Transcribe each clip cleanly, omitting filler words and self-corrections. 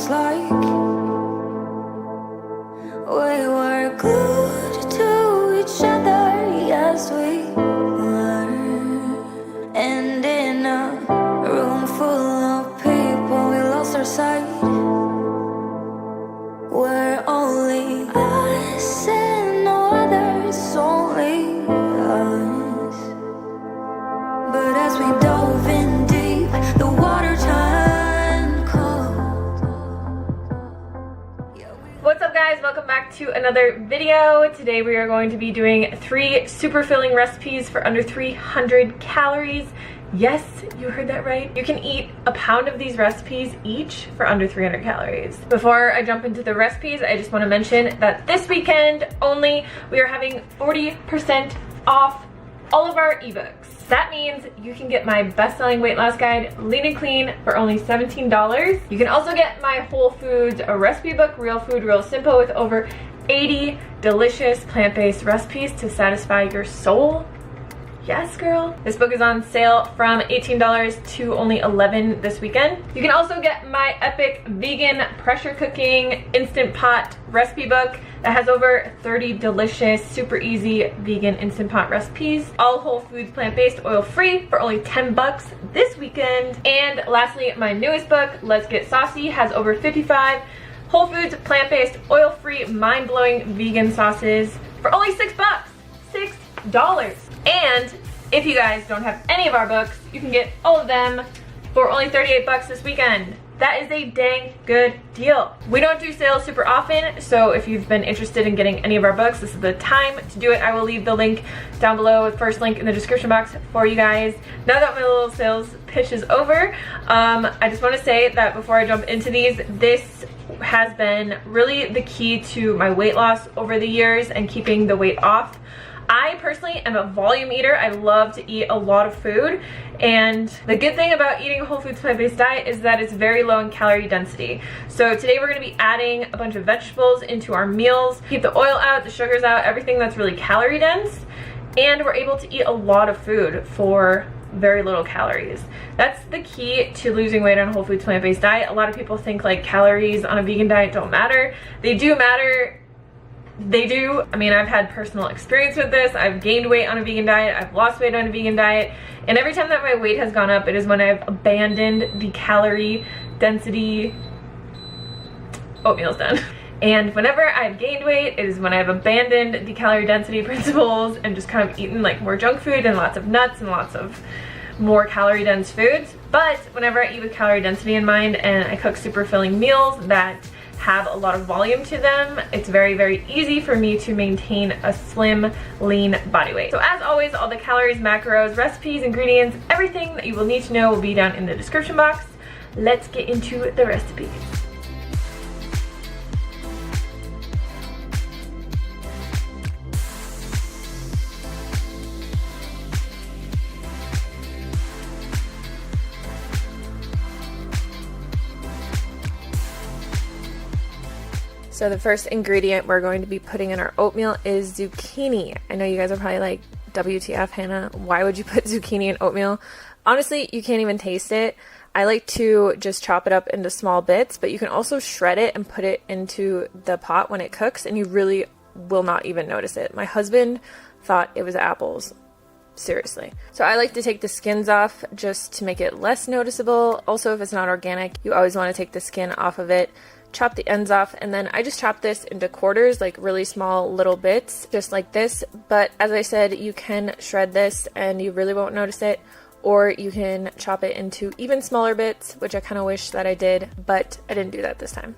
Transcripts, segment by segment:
feels like we were glued to each other, yes we were. And in a room full of people, we lost our sight. We're only us and no others, only us. But as we dove in deep, the water turned cold. What's up guys, welcome back to another video. Today we are going to be doing 3 super filling recipes for under 300 calories. Yes, you heard that right. You can eat a pound of these recipes each for under 300 calories. Before I jump into the recipes, I just want to mention that this weekend only, we are having 40% off all of our ebooks. That means you can get my best-selling weight loss guide, Lean and Clean, for only $17. You can also get my Whole Foods recipe book, Real Food, Real Simple, with over 80 delicious plant-based recipes to satisfy your soul. Yes, girl. This book is on sale from $18 to only $11 this weekend. You can also get my epic vegan pressure cooking instant pot recipe book that has over 30 delicious, super easy vegan instant pot recipes. All Whole Foods plant-based, oil-free, for only $10 this weekend. And lastly, my newest book, Let's Get Saucy, has over 55 Whole Foods plant-based, oil-free, mind-blowing vegan sauces for only $6. $6. And if you guys don't have any of our books, you can get all of them for only $38 this weekend. That is a dang good deal. We don't do sales super often, so if you've been interested in getting any of our books, this is the time to do it. I will leave the link down below, the first link in the description box for you guys. Now that my little sales pitch is over, I just want to say that before I jump into these, this has been really the key to my weight loss over the years and keeping the weight off. I personally am a volume eater. I love to eat a lot of food, and the good thing about eating a whole foods plant-based diet is that it's very low in calorie density. So today we're going to be adding a bunch of vegetables into our meals, keep the oil out, the sugars out, everything that's really calorie dense, and we're able to eat a lot of food for very little calories. That's the key to losing weight on a whole foods plant-based diet. A lot of people think like calories on a vegan diet don't matter. They do matter. They do. I mean, I've had personal experience with this. I've gained weight on a vegan diet. I've lost weight on a vegan diet. And every time that my weight has gone up, it is when I've abandoned the calorie density. Oatmeal's done. And whenever I've gained weight, it is when I've abandoned the calorie density principles and just kind of eaten like more junk food and lots of nuts and lots of more calorie dense foods. But whenever I eat with calorie density in mind and I cook super filling meals that have a lot of volume to them, it's very, very easy for me to maintain a slim, lean body weight. So as always, all the calories, macros, recipes, ingredients, everything that you will need to know will be down in the description box. Let's get into the recipes. So the first ingredient we're going to be putting in our oatmeal is zucchini. I know you guys are probably like, WTF, Hannah, why would you put zucchini in oatmeal? Honestly, you can't even taste it. I like to just chop it up into small bits, but you can also shred it and put it into the pot when it cooks, and you really will not even notice it. My husband thought it was apples. Seriously. So I like to take the skins off just to make it less noticeable. Also, if it's not organic, you always want to take the skin off of it. Chop the ends off, and then I just chop this into quarters, like really small little bits, just like this. But as I said, you can shred this and you really won't notice it, or you can chop it into even smaller bits, which I kind of wish that I did, but I didn't do that this time.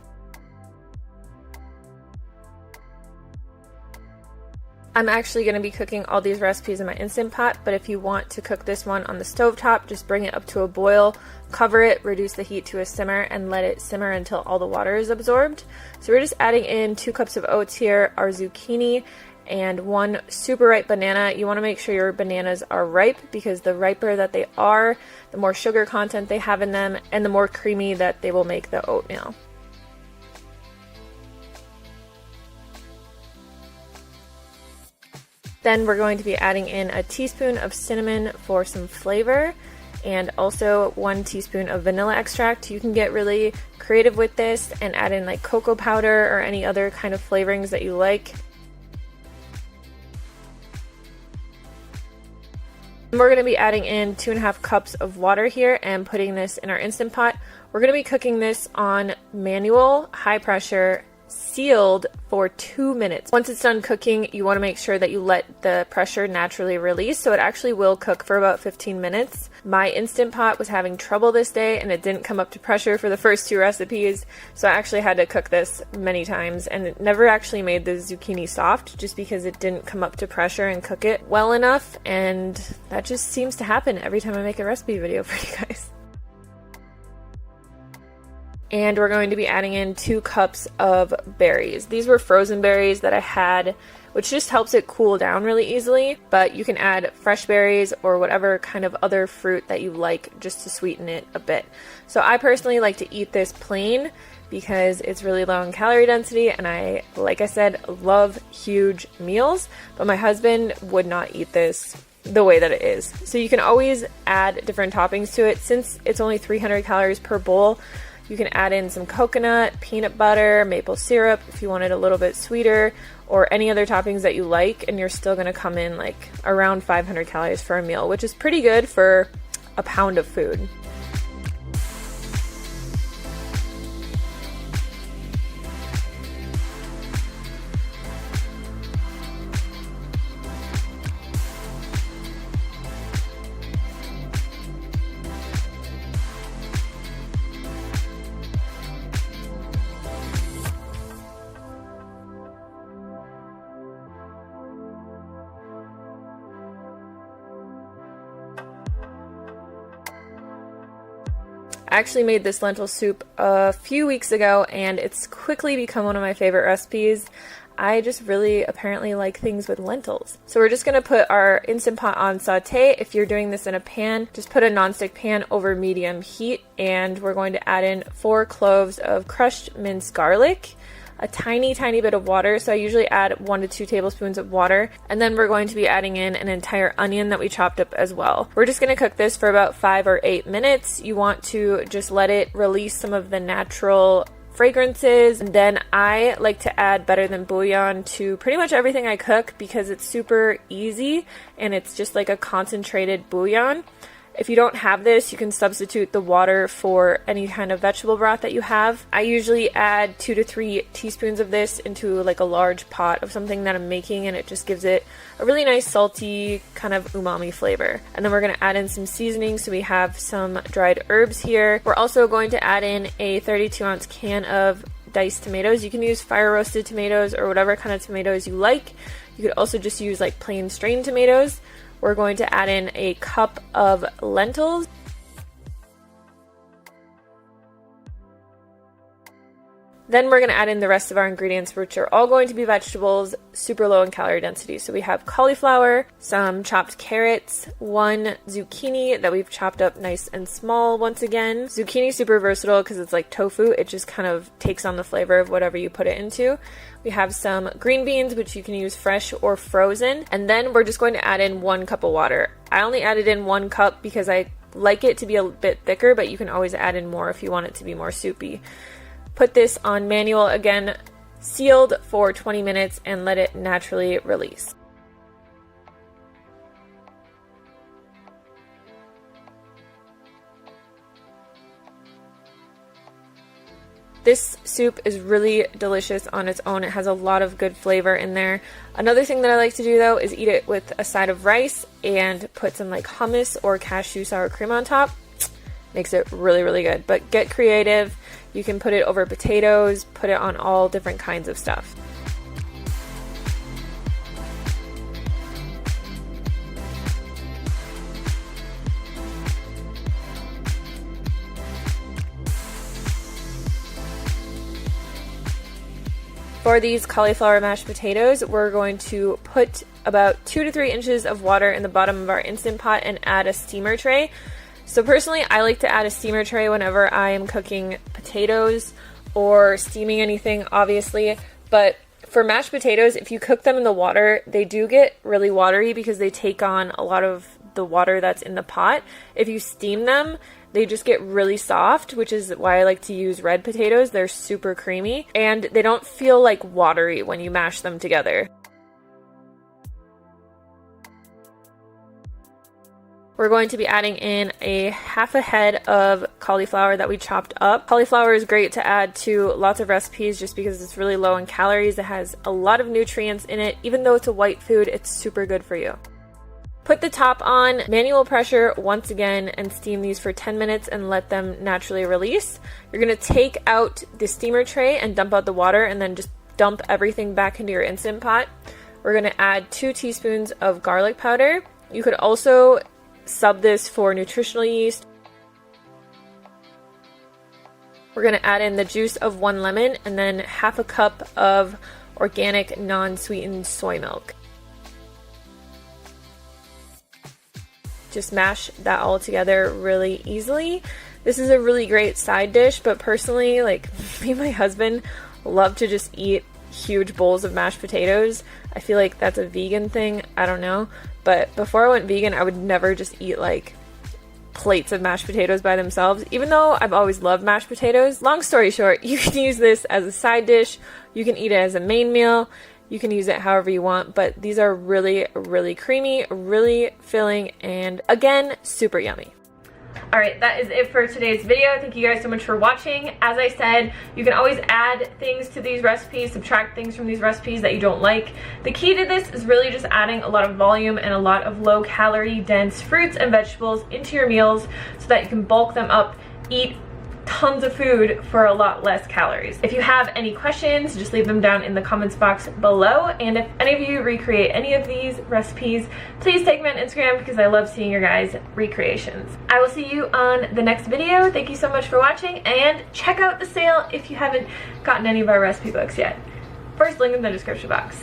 I'm actually going to be cooking all these recipes in my Instant Pot, but if you want to cook this one on the stovetop, just bring it up to a boil, cover it, reduce the heat to a simmer, and let it simmer until all the water is absorbed. So we're just adding in 2 cups of oats here, our zucchini, and 1 super ripe banana. You want to make sure your bananas are ripe, because the riper that they are, the more sugar content they have in them, and the more creamy that they will make the oatmeal. Then we're going to be adding in a teaspoon of cinnamon for some flavor, and also 1 teaspoon of vanilla extract. You can get really creative with this and add in like cocoa powder or any other kind of flavorings that you like. We're going to be adding in 2.5 cups of water here and putting this in our Instant Pot. We're going to be cooking this on manual, high pressure, sealed for 2 minutes. Once it's done cooking, you want to make sure that you let the pressure naturally release, so it actually will cook for about 15 minutes. My Instant Pot was having trouble this day and it didn't come up to pressure for the first 2 recipes, so I actually had to cook this many times, and it never actually made the zucchini soft just because it didn't come up to pressure and cook it well enough, and that just seems to happen every time I make a recipe video for you guys. And we're going to be adding in 2 cups of berries. These were frozen berries that I had, which just helps it cool down really easily, but you can add fresh berries or whatever kind of other fruit that you like just to sweeten it a bit. So I personally like to eat this plain because it's really low in calorie density, and I, like I said, love huge meals, but my husband would not eat this the way that it is. So you can always add different toppings to it. Since it's only 300 calories per bowl, you can add in some coconut, peanut butter, maple syrup if you want it a little bit sweeter, or any other toppings that you like, and you're still going to come in like around 500 calories for a meal, which is pretty good for a pound of food. I actually made this lentil soup a few weeks ago, and it's quickly become one of my favorite recipes. I just really apparently like things with lentils. So we're just going to put our Instant Pot on saute. If you're doing this in a pan, just put a nonstick pan over medium heat, and we're going to add in 4 cloves of crushed minced garlic, a tiny bit of water. So I usually add 1 to 2 tablespoons of water, and then we're going to be adding in an entire onion that we chopped up as well. We're just going to cook this for about 5 or 8 minutes. You want to just let it release some of the natural fragrances, and then I like to add better than bouillon to pretty much everything I cook because it's super easy and it's just like a concentrated bouillon. If you don't have this, you can substitute the water for any kind of vegetable broth that you have. I usually add 2 to 3 teaspoons of this into like a large pot of something that I'm making, and it just gives it a really nice salty kind of umami flavor. And then we're going to add in some seasoning, so we have some dried herbs here. We're also going to add in a 32-ounce can of diced tomatoes. You can use fire roasted tomatoes or whatever kind of tomatoes you like. You could also just use like plain strained tomatoes. We're going to add in a cup of lentils. Then we're going to add in the rest of our ingredients, which are all going to be vegetables, super low in calorie density. So we have cauliflower, some chopped carrots, 1 zucchini that we've chopped up nice and small once again. Zucchini is super versatile because it's like tofu. It just kind of takes on the flavor of whatever you put it into. We have some green beans, which you can use fresh or frozen. And then we're just going to add in 1 cup of water. I only added in 1 cup because I like it to be a bit thicker, but you can always add in more if you want it to be more soupy. Put this on manual, again, sealed for 20 minutes, and let it naturally release. This soup is really delicious on its own. It has a lot of good flavor in there. Another thing that I like to do though is eat it with a side of rice and put some like hummus or cashew sour cream on top. Makes it really good. But get creative. You can put it over potatoes, put it on all different kinds of stuff. For these cauliflower mashed potatoes, we're going to put about 2 to 3 inches of water in the bottom of our Instant Pot and add a steamer tray. So personally, I like to add a steamer tray whenever I am cooking potatoes or steaming anything, obviously. But for mashed potatoes, if you cook them in the water, they do get really watery because they take on a lot of the water that's in the pot. If you steam them, they just get really soft, which is why I like to use red potatoes. They're super creamy and they don't feel like watery when you mash them together. We're going to be adding in a half a head of cauliflower that we chopped up. Cauliflower is great to add to lots of recipes just because it's really low in calories. It has a lot of nutrients in it. Even though it's a white food, it's super good for you. Put the top on manual pressure once again and steam these for 10 minutes and let them naturally release. You're going to take out the steamer tray and dump out the water and then just dump everything back into your Instant Pot. We're going to add 2 teaspoons of garlic powder. You could also sub this for nutritional yeast. We're going to add in the juice of 1 lemon and then half a cup of organic non-sweetened soy milk. Just mash that all together really easily. This is a really great side dish, but personally, like me and my husband love to just eat huge bowls of mashed potatoes. I feel like that's a vegan thing, I don't know. But before I went vegan, I would never just eat like plates of mashed potatoes by themselves, even though I've always loved mashed potatoes. Long story short, you can use this as a side dish, you can eat it as a main meal, you can use it however you want, but these are really, really creamy, really filling, and again, super yummy. Alright, that is it for today's video. Thank you guys so much for watching. As I said, you can always add things to these recipes, subtract things from these recipes that you don't like. The key to this is really just adding a lot of volume and a lot of low calorie dense fruits and vegetables into your meals so that you can bulk them up, eat tons of food for a lot less calories. If you have any questions, just leave them down in the comments box below, and if any of you recreate any of these recipes, please tag me on Instagram because I love seeing your guys' recreations. I will see you on the next video. Thank you so much for watching, and check out the sale if you haven't gotten any of our recipe books yet. First link in the description box.